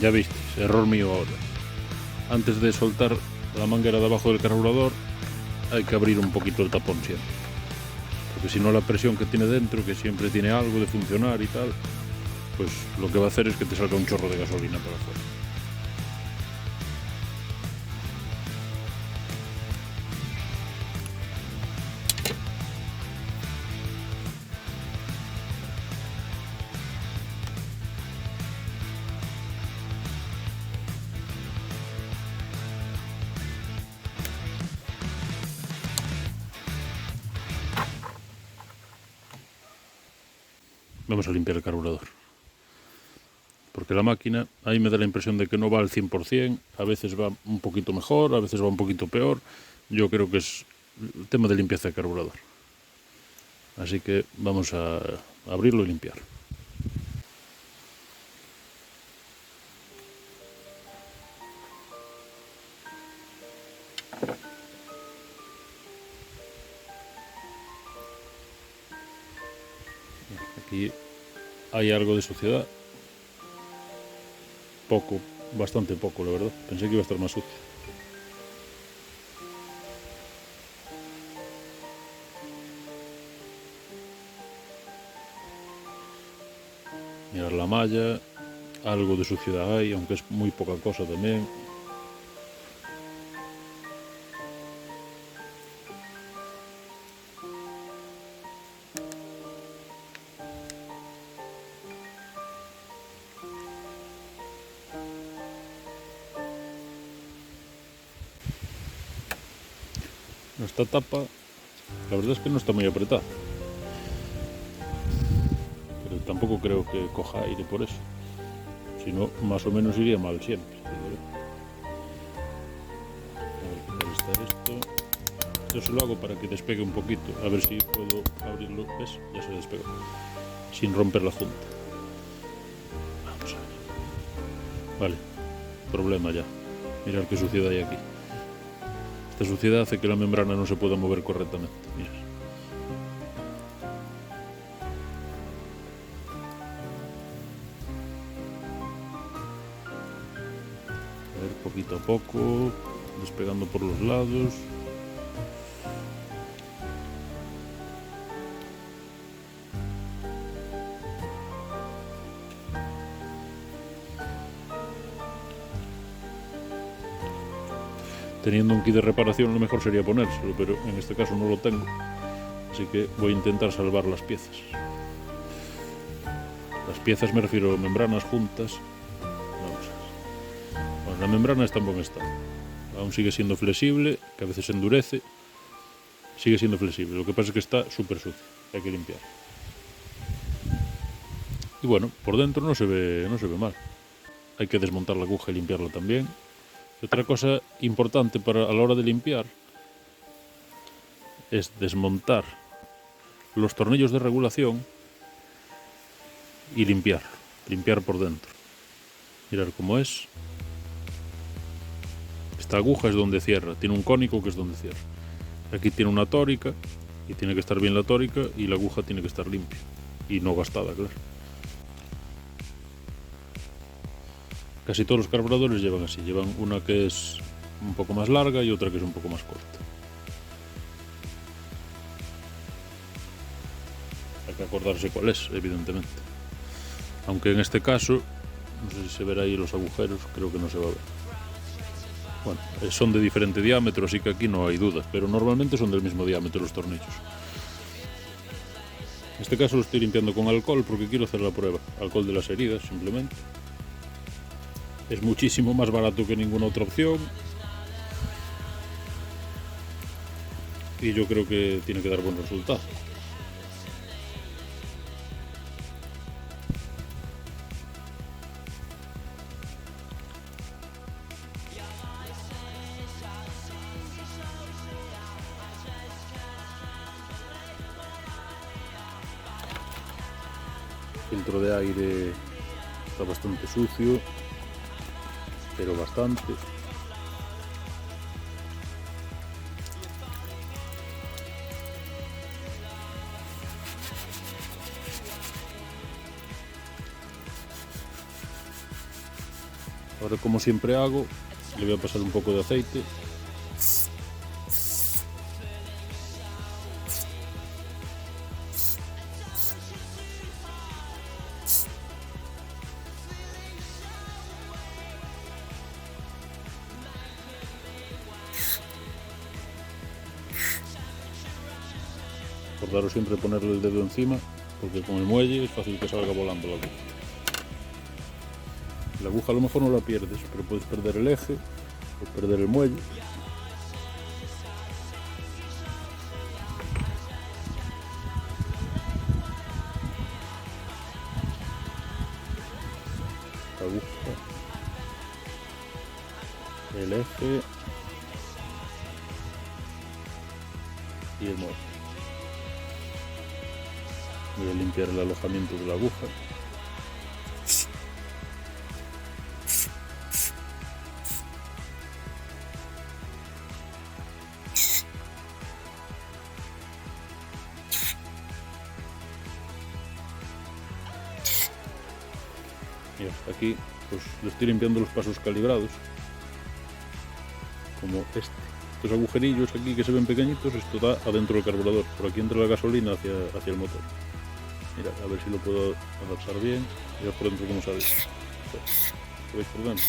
Ya visteis, error mío ahora. Antes de soltar la manguera de abajo del carburador hay que abrir un poquito el tapón siempre, porque si no la presión que tiene dentro, que siempre tiene algo de funcionar y tal, pues lo que va a hacer es que te salga un chorro de gasolina para afuera. Vamos a limpiar el carburador, porque la máquina ahí me da la impresión de que no va al 100%, a veces va un poquito mejor, a veces va un poquito peor. Yo creo que es el tema de limpieza de carburador, así que vamos a abrirlo y limpiar. Aquí hay algo de suciedad, poco, bastante poco, la verdad. Pensé que iba a estar más sucio. Mirar la malla, algo de suciedad hay, aunque es muy poca cosa también. Esta tapa, la verdad es que no está muy apretada, pero tampoco creo que coja aire por eso, si no, más o menos iría mal siempre. A ver qué tal está esto. Yo se lo hago para que despegue un poquito, a ver si puedo abrirlo. ¿Ves? Ya se despegó, sin romper la junta. Vamos a ver. Vale, problema ya. Mirad qué suciedad hay aquí. Esta suciedad hace que la membrana no se pueda mover correctamente. Mirad. A ver, poquito a poco, despegando por los lados. Teniendo un kit de reparación lo mejor sería ponérselo, pero en este caso no lo tengo, así que voy a intentar salvar las piezas. Las piezas me refiero a membranas juntas. Vamos a ver. Bueno, la membrana está en buen estado, aún sigue siendo flexible, que a veces se endurece, sigue siendo flexible, lo que pasa es que está súper sucia, hay que limpiar. Y bueno, por dentro no se ve mal. Hay que desmontar la aguja y limpiarla también. Y otra cosa importante a la hora de limpiar es desmontar los tornillos de regulación y limpiar por dentro. Mirar cómo es. Esta aguja es donde cierra, tiene un cónico que es donde cierra. Aquí tiene una tórica y tiene que estar bien la tórica, y la aguja tiene que estar limpia y no gastada, claro. Casi todos los carburadores llevan así, llevan una que es un poco más larga y otra que es un poco más corta. Hay que acordarse cuál es, evidentemente. Aunque en este caso, no sé si se verá ahí los agujeros, creo que no se va a ver. Bueno, son de diferente diámetro, así que aquí no hay duda, pero normalmente son del mismo diámetro los tornillos. En este caso lo estoy limpiando con alcohol porque quiero hacer la prueba. Alcohol de las heridas, simplemente. Es muchísimo más barato que ninguna otra opción. Y yo creo que tiene que dar buen resultado. El filtro de aire está bastante sucio, pero bastante. Ahora, como siempre hago, le voy a pasar un poco de aceite. Acordaros siempre ponerle el dedo encima, porque con el muelle es fácil que salga volando la aguja. La aguja a lo mejor no la pierdes, pero puedes perder el eje o perder el muelle. La aguja, el eje y el muelle. Voy a limpiar el alojamiento de la aguja. Y hasta aquí pues le estoy limpiando los pasos calibrados, como este. Estos agujerillos aquí que se ven pequeñitos, esto da adentro del carburador. Por aquí entra la gasolina hacia el motor. Mira, a ver si lo puedo adaptar bien. Mira por dentro cómo sale. ¿Lo veis por dentro?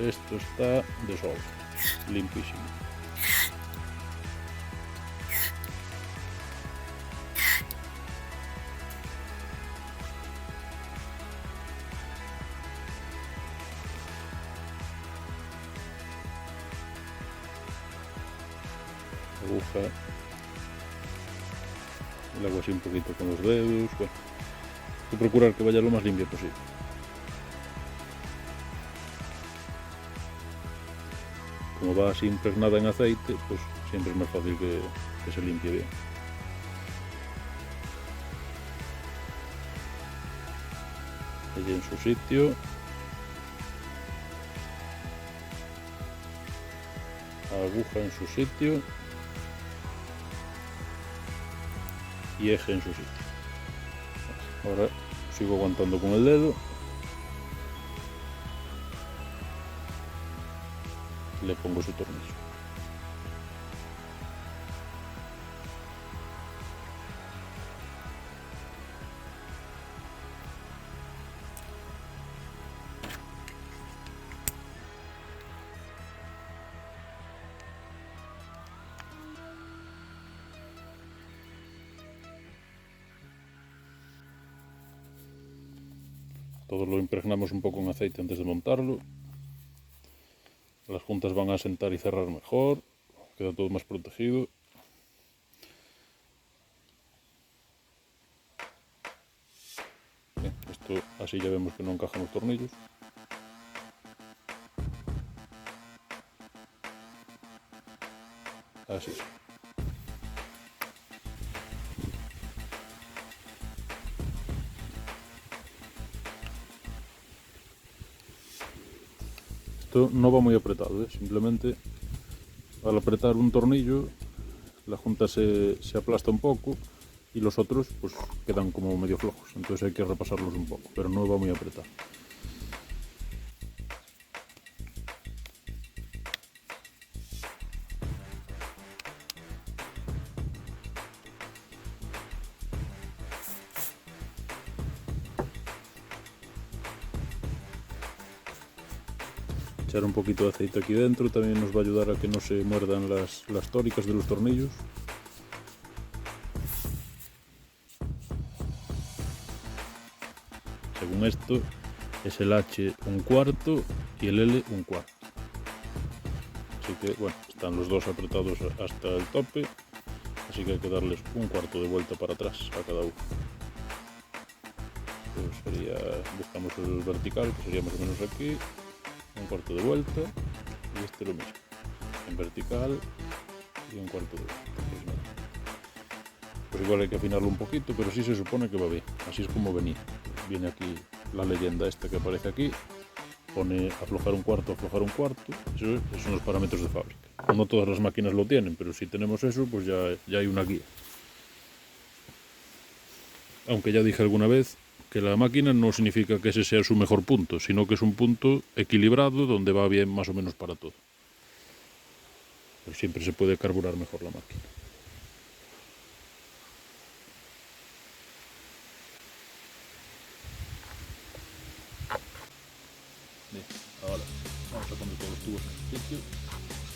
Esto está de sobra, limpísimo. Aguja, el agua así un poquito con los dedos. Bueno, hay que procurar que vaya lo más limpio posible. Como va así impregnada en aceite, pues siempre es más fácil que se limpie bien. Ella en su sitio. Aguja en su sitio. Y eje en su sitio. Ahora sigo aguantando con el dedo. Le pongo su tornillo. Todo lo impregnamos un poco en aceite antes de montarlo. Las juntas van a asentar y cerrar mejor, queda todo más protegido. Bien, esto así ya vemos que no encajan los tornillos. Así. Esto no va muy apretado, simplemente al apretar un tornillo la junta se aplasta un poco y los otros pues quedan como medio flojos, entonces hay que repasarlos un poco, pero no va muy apretado. Echar un poquito de aceite aquí dentro también nos va a ayudar a que no se muerdan las tóricas de los tornillos. Según esto es el H 1/4 y el L 1/4. Así que bueno, están los dos apretados hasta el tope, así que hay que darles 1/4 de vuelta para atrás a cada uno. Pues sería, buscamos el vertical, que sería más o menos aquí. 1/4 de vuelta y este lo mismo, en vertical y 1/4 de vuelta. Pues igual hay que afinarlo un poquito, pero sí se supone que va bien. Así es como venía. Viene aquí la leyenda esta que aparece aquí, pone aflojar 1/4, aflojar 1/4. Esos son los parámetros de fábrica. No todas las máquinas lo tienen, pero si tenemos eso, pues ya hay una guía. aunque ya dije alguna vez que la máquina no significa que ese sea su mejor punto, sino que es un punto equilibrado donde va bien más o menos para todo. Pero siempre se puede carburar mejor la máquina. Bien, ahora vamos a poner todos los tubos en su sitio.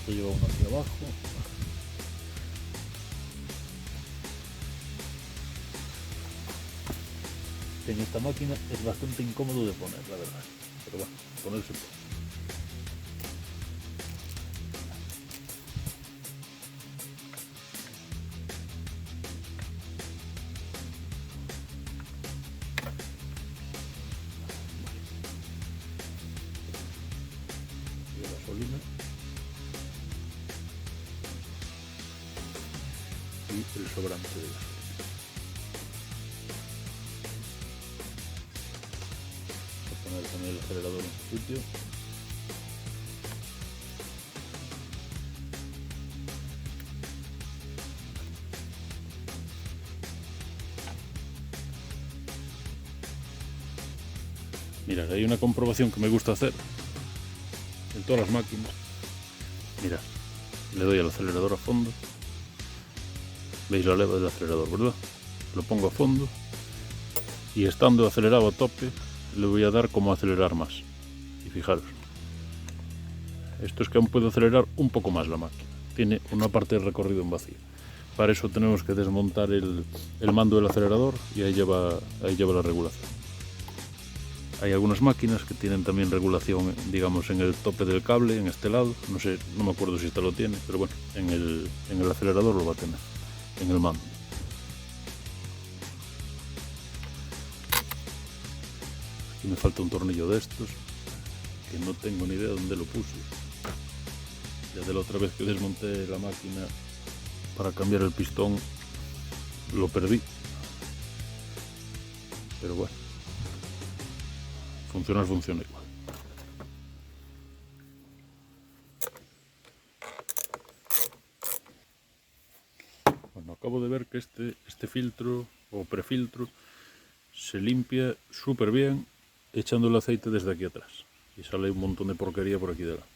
Se lleva uno hacia abajo. En esta máquina es bastante incómodo de poner, la verdad. Pero bueno, ponerse puede. Y gasolina. Y el sobrante de gasolina. Voy a poner también el acelerador en su sitio. Mirad, hay una comprobación que me gusta hacer en todas las máquinas. Mirad, le doy al acelerador a fondo. Veis la leva del acelerador, ¿verdad? Lo pongo a fondo y estando acelerado a tope le voy a dar como acelerar más. Y fijaros, esto es que aún puedo acelerar un poco más la máquina. Tiene una parte de recorrido en vacío. Para eso tenemos que desmontar el mando del acelerador y ahí lleva la regulación. Hay algunas máquinas que tienen también regulación, digamos, en el tope del cable, en este lado. No sé, no me acuerdo si esta lo tiene, pero bueno, en el acelerador lo va a tener, en el mando. Aquí me falta un tornillo de estos, que no tengo ni idea de dónde lo puse. Ya de la otra vez que desmonté la máquina para cambiar el pistón, lo perdí. Pero bueno, funcionar funciona igual. Bueno, acabo de ver que este filtro o prefiltro se limpia súper bien echando el aceite desde aquí atrás. Y sale un montón de porquería por aquí delante.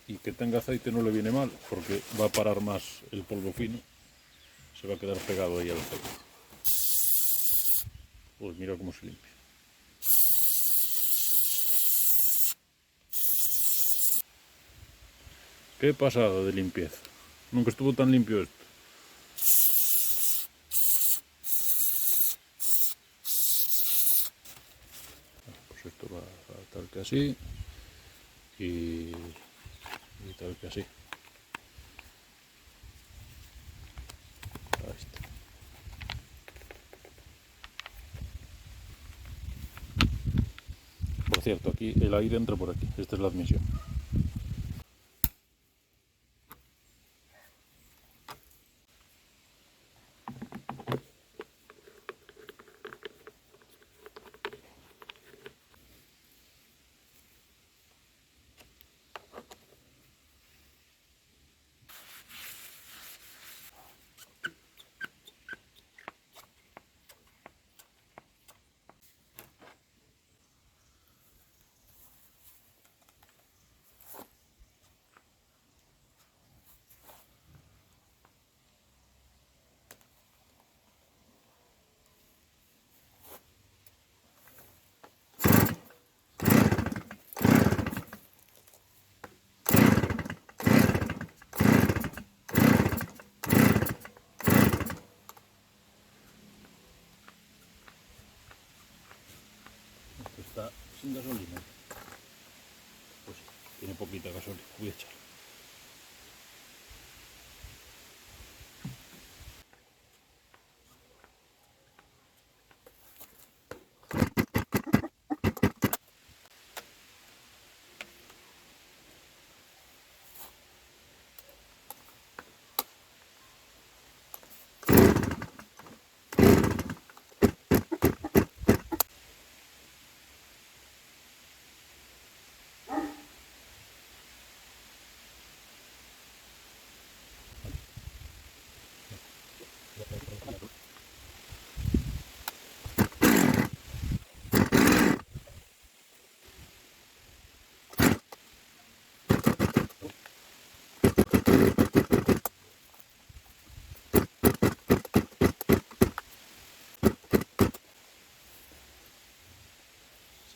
Y que tenga aceite no le viene mal, porque va a parar más el polvo fino. Se va a quedar pegado ahí al aceite. Pues mira cómo se limpia. Qué pasada de limpieza. Nunca estuvo tan limpio esto. Pues esto va tal que así. Y tal que así. Ahí está. Por cierto, aquí el aire entra por aquí. Esta es la admisión. Está sin gasolina. Pues sí, tiene poquita gasolina. Voy a echar.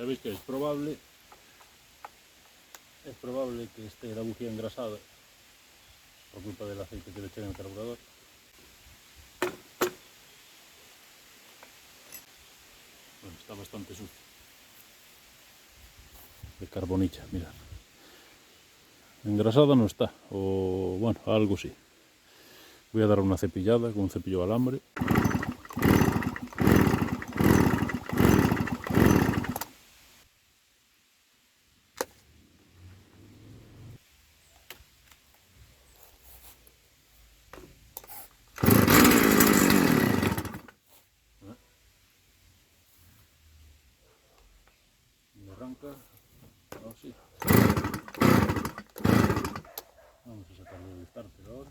sabéis que es probable que esté la bujía engrasada por culpa del aceite que le eché en el carburador. Bueno, está bastante sucio. De carbonilla, mirad. Engrasada no está, o bueno, algo sí. Voy a dar una cepillada con un cepillo de alambre. Y arranca así. Vamos a sacarlo del starter ahora.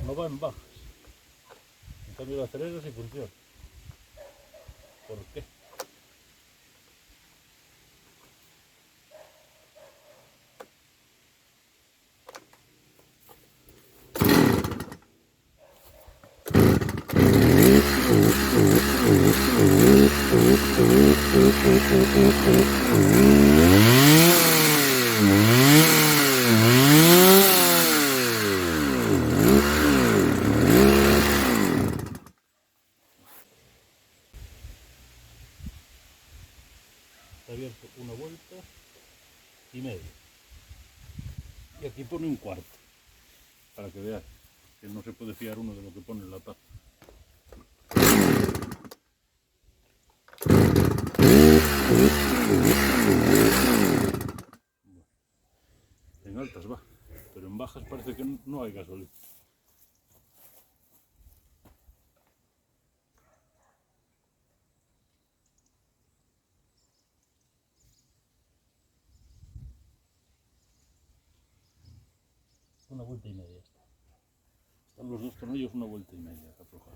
No va en bajas. En cambio la acelera sí funciona. ¿Por qué? Está abierto una vuelta y media. Y aquí pone un cuarto, para que veáis que no se puede fiar uno de lo que pone en la tapa. En altas va, pero en bajas parece que no hay gasolina. Una vuelta y media está. Están los dos tornillos una vuelta y media que aflojar.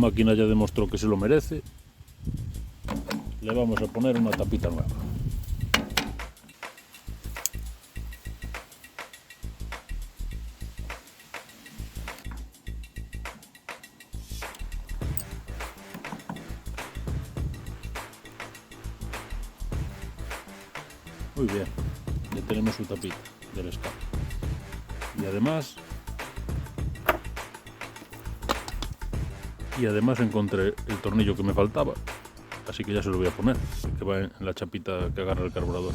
máquina ya demostró que se lo merece, le vamos a poner una tapita nueva. Muy bien, ya tenemos su tapita del escape. Y además encontré el tornillo que me faltaba, así que ya se lo voy a poner, que va en la chapita que agarra el carburador.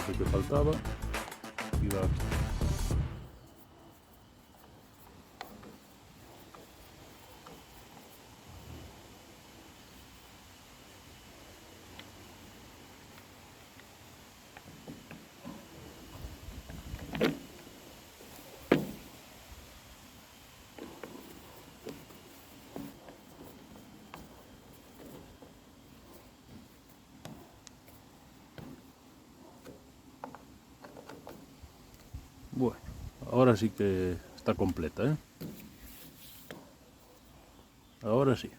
Lo que faltaba iba aquí. Bueno, ahora sí que está completa, ¿eh? Ahora sí.